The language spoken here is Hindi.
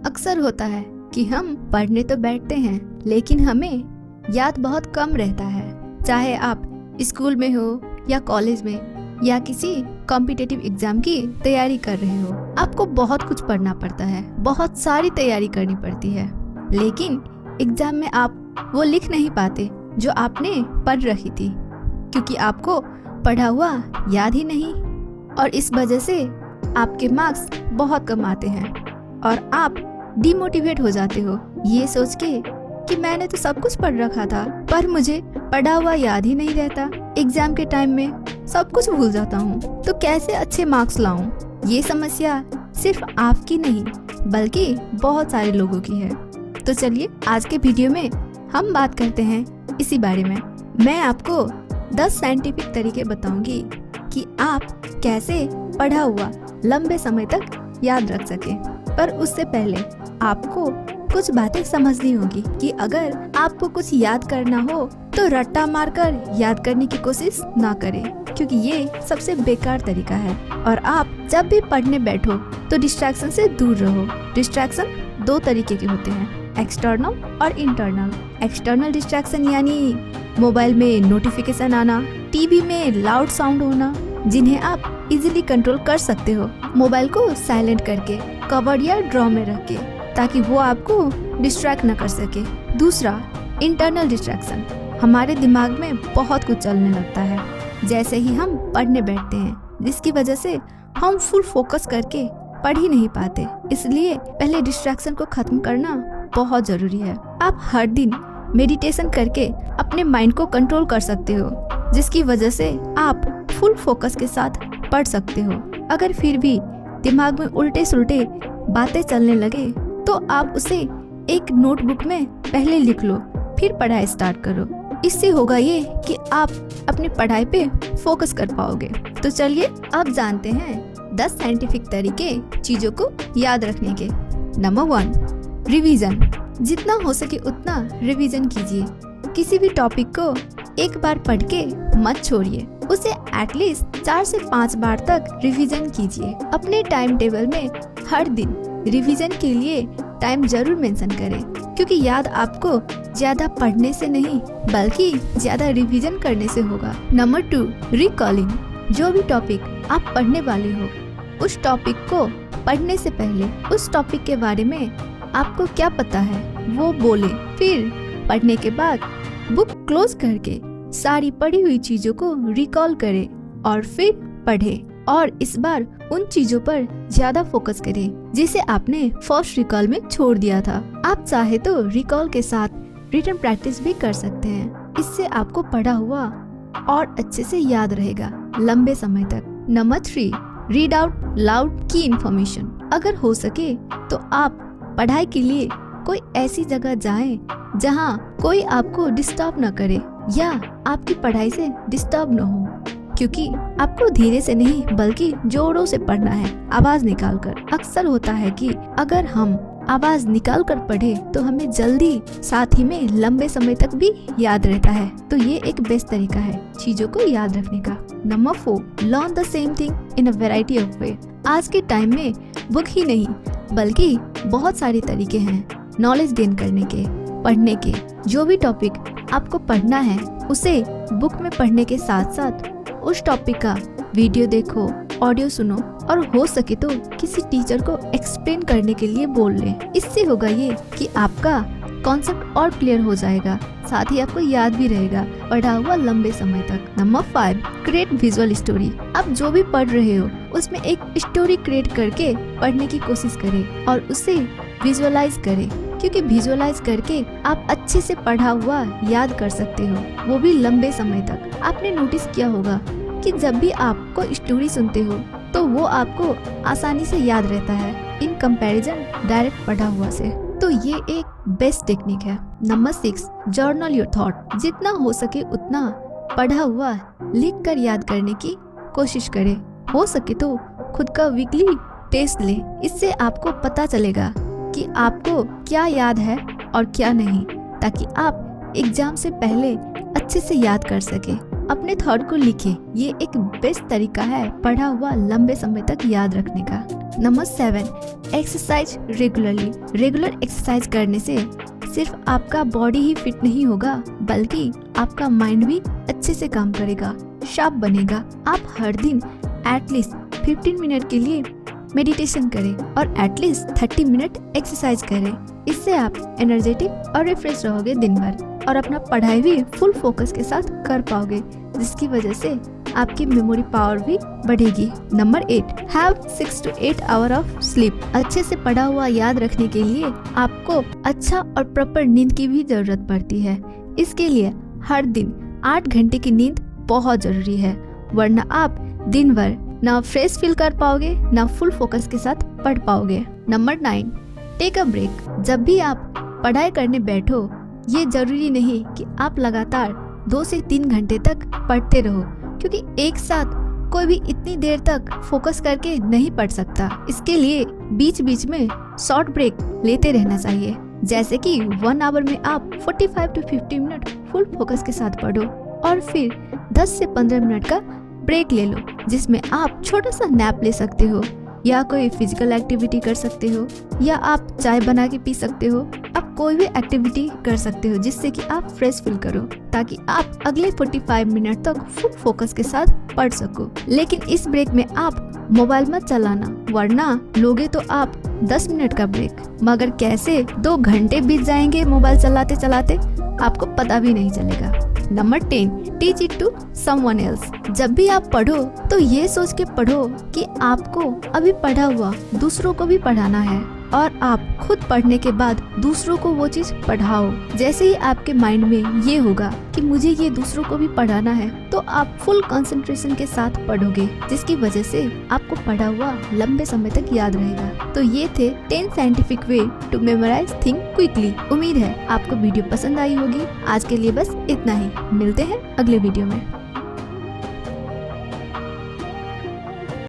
अक्सर होता है कि हम पढ़ने तो बैठते हैं लेकिन हमें याद बहुत कम रहता है। चाहे आप स्कूल में हो या कॉलेज में या किसी कॉम्पिटिटिव एग्जाम की तैयारी कर रहे हो, आपको बहुत कुछ पढ़ना पड़ता है, बहुत सारी तैयारी करनी पड़ती है, लेकिन एग्जाम में आप वो लिख नहीं पाते जो आपने पढ़ रखी थी, क्योंकि आपको पढ़ा हुआ याद ही नहीं। और इस वजह से आपके मार्क्स बहुत कम आते हैं और आप डिमोटिवेट हो जाते हो ये सोच के कि मैंने तो सब कुछ पढ़ रखा था पर मुझे पढ़ा हुआ याद ही नहीं रहता। एग्जाम के टाइम में सब कुछ भूल जाता हूँ, तो कैसे अच्छे मार्क्स लाऊं? ये समस्या सिर्फ आपकी नहीं बल्कि बहुत सारे लोगों की है। तो चलिए आज के वीडियो में हम बात करते हैं इसी बारे में। मैं आपको 10 साइंटिफिक तरीके बताऊंगी कि आप कैसे पढ़ा हुआ लंबे समय तक याद रख सके। पर उससे पहले आपको कुछ बातें समझनी होगी कि अगर आपको कुछ याद करना हो तो रट्टा मारकर याद करने की कोशिश ना करें, क्योंकि ये सबसे बेकार तरीका है। और आप जब भी पढ़ने बैठो तो डिस्ट्रैक्शन से दूर रहो। डिस्ट्रैक्शन 2 तरीके के होते हैं, एक्सटर्नल और इंटरनल। एक्सटर्नल डिस्ट्रैक्शन यानी मोबाइल में नोटिफिकेशन आना, टीवी में लाउड साउंड होना, जिन्हें आप इजीली कंट्रोल कर सकते हो मोबाइल को साइलेंट करके, कवर्ड या ड्रॉ में रख के, ताकि वो आपको डिस्ट्रैक्ट न कर सके। दूसरा इंटरनल डिस्ट्रैक्शन, हमारे दिमाग में बहुत कुछ चलने लगता है जैसे ही हम पढ़ने बैठते हैं, जिसकी वजह से हम फुल फोकस करके पढ़ ही नहीं पाते। इसलिए पहले डिस्ट्रैक्शन को खत्म करना बहुत जरूरी है। आप हर दिन मेडिटेशन करके अपने माइंड को कंट्रोल कर सकते हो, जिसकी वजह से आप फुल फोकस के साथ पढ़ सकते हो। अगर फिर भी दिमाग में उल्टे सुल्टे बातें चलने लगे तो आप उसे एक नोटबुक में पहले लिख लो, फिर पढ़ाई स्टार्ट करो। इससे होगा ये कि आप अपनी पढ़ाई पे फोकस कर पाओगे। तो चलिए अब जानते हैं 10 साइंटिफिक तरीके चीजों को याद रखने के। Number 1, revision. जितना हो सके उतना रिवीजन कीजिए। किसी भी टॉपिक को एक बार पढ़ के मत छोड़िए, उसे एटलीस्ट 4 से 5 बार तक रिवीजन कीजिए। अपने टाइम टेबल में हर दिन रिवीजन के लिए टाइम जरूर मेंशन करें, क्योंकि याद आपको ज्यादा पढ़ने से नहीं बल्कि ज्यादा रिवीजन करने से होगा। Number 2, recalling. जो भी टॉपिक आप पढ़ने वाले हो, उस टॉपिक को पढ़ने से पहले उस टॉपिक के बारे में आपको क्या पता है वो बोले। फिर पढ़ने के बाद बुक क्लोज करके सारी पढ़ी हुई चीजों को रिकॉल करें और फिर पढ़े, और इस बार उन चीजों पर ज्यादा फोकस करें जिसे आपने फर्स्ट रिकॉल में छोड़ दिया था। आप चाहे तो रिकॉल के साथ रिटन प्रैक्टिस भी कर सकते हैं। इससे आपको पढ़ा हुआ और अच्छे से याद रहेगा लंबे समय तक। नंबर 3, रीड आउट लाउड की इंफॉर्मेशन। अगर हो सके तो आप पढ़ाई के लिए कोई ऐसी जगह जाएं जहां कोई आपको डिस्टर्ब न करे या आपकी पढ़ाई से डिस्टर्ब न हो, क्योंकि आपको धीरे से नहीं बल्कि जोरों से पढ़ना है, आवाज निकाल कर। अक्सर होता है कि अगर हम आवाज निकाल कर पढ़े तो हमें जल्दी, साथ ही में लंबे समय तक भी याद रहता है। तो ये एक बेस्ट तरीका है चीजों को याद रखने का। Number 4, learn the same thing in a variety of वे। आज के टाइम में बुक ही नहीं बल्कि बहुत सारे तरीके हैं नॉलेज गेन करने के, पढ़ने के। जो भी टॉपिक आपको पढ़ना है उसे बुक में पढ़ने के साथ साथ उस टॉपिक का वीडियो देखो, ऑडियो सुनो, और हो सके तो किसी टीचर को एक्सप्लेन करने के लिए बोल लें। इससे होगा ये कि आपका कॉन्सेप्ट और क्लियर हो जाएगा, साथ ही आपको याद भी रहेगा पढ़ा हुआ लंबे समय तक। Number 5, create visual story. आप जो भी पढ़ रहे हो उसमें एक स्टोरी क्रिएट करके पढ़ने की कोशिश करें और उसे विजुअलाइज करें, क्योंकि विजुअलाइज करके आप अच्छे से पढ़ा हुआ याद कर सकते हो, वो भी लंबे समय तक। आपने नोटिस किया होगा कि जब भी आप कोई स्टोरी सुनते हो तो वो आपको आसानी से याद रहता है इन कंपैरिजन डायरेक्ट पढ़ा हुआ से। तो ये एक बेस्ट टेक्निक है। Number 6, journal your thought. जितना हो सके उतना पढ़ा हुआ लिख कर याद करने की कोशिश करें। हो सके तो खुद का वीकली टेस्ट ले, इससे आपको पता चलेगा कि आपको क्या याद है और क्या नहीं, ताकि आप एग्जाम से पहले अच्छे से याद कर सके। अपने थॉट को लिखें, ये एक बेस्ट तरीका है पढ़ा हुआ लंबे समय तक याद रखने का। Number 7, exercise regularly. Regular exercise करने से सिर्फ आपका बॉडी ही फिट नहीं होगा, बल्कि आपका माइंड भी अच्छे से काम करेगा, शार्प बनेगा। आप हर दिन एटलीस्ट 15 मिनट के लिए मेडिटेशन करें और एटलीस्ट 30 मिनट एक्सरसाइज करें। इससे आप एनर्जेटिक और रिफ्रेश रहोगे दिन भर और अपना पढ़ाई भी फुल फोकस के साथ कर पाओगे, जिसकी वजह से आपकी मेमोरी पावर भी बढ़ेगी। Number 8, have 6 to 8 hour of sleep. अच्छे से पढ़ा हुआ याद रखने के लिए आपको अच्छा और प्रॉपर नींद की भी जरूरत पड़ती है। इसके लिए हर दिन 8 घंटे की नींद बहुत जरूरी है, वरना आप दिन भर ना फ्रेश फील कर पाओगे, ना फुल फोकस के साथ पढ़ पाओगे। Number 9, take a break. जब भी आप पढ़ाई करने बैठो, ये जरूरी नहीं कि आप लगातार 2 से 3 घंटे तक पढ़ते रहो, क्योंकि एक साथ कोई भी इतनी देर तक फोकस करके नहीं पढ़ सकता। इसके लिए बीच बीच में शॉर्ट ब्रेक लेते रहना चाहिए, जैसे कि 1 आवर में आप 45 to 50 मिनट फुल फोकस के साथ पढ़ो और फिर 10 से 15 मिनट का ब्रेक ले लो, जिसमें आप छोटा सा नैप ले सकते हो या कोई फिजिकल एक्टिविटी कर सकते हो या आप चाय बना के पी सकते हो। आप कोई भी एक्टिविटी कर सकते हो जिससे कि आप फ्रेश फील करो, ताकि आप अगले 45 मिनट तक फुल फोकस के साथ पढ़ सको। लेकिन इस ब्रेक में आप मोबाइल मत चलाना, वरना लोगे तो आप 10 मिनट का ब्रेक, मगर कैसे 2 घंटे बीत जाएंगे मोबाइल चलाते चलाते, आपको पता भी नहीं चलेगा। Number 10, teach it to someone else. जब भी आप पढ़ो तो ये सोच के पढ़ो कि आपको अभी पढ़ा हुआ दूसरों को भी पढ़ाना है और आप खुद पढ़ने के बाद दूसरों को वो चीज पढ़ाओ। जैसे ही आपके माइंड में ये होगा कि मुझे ये दूसरों को भी पढ़ाना है, तो आप फुल कंसंट्रेशन के साथ पढ़ोगे, जिसकी वजह से आपको पढ़ा हुआ लंबे समय तक याद रहेगा। तो ये थे 10 scientific way to memorize thing quickly. उम्मीद है आपको वीडियो पसंद आई होगी। आज के लिए बस इतना ही, मिलते हैं अगले वीडियो में।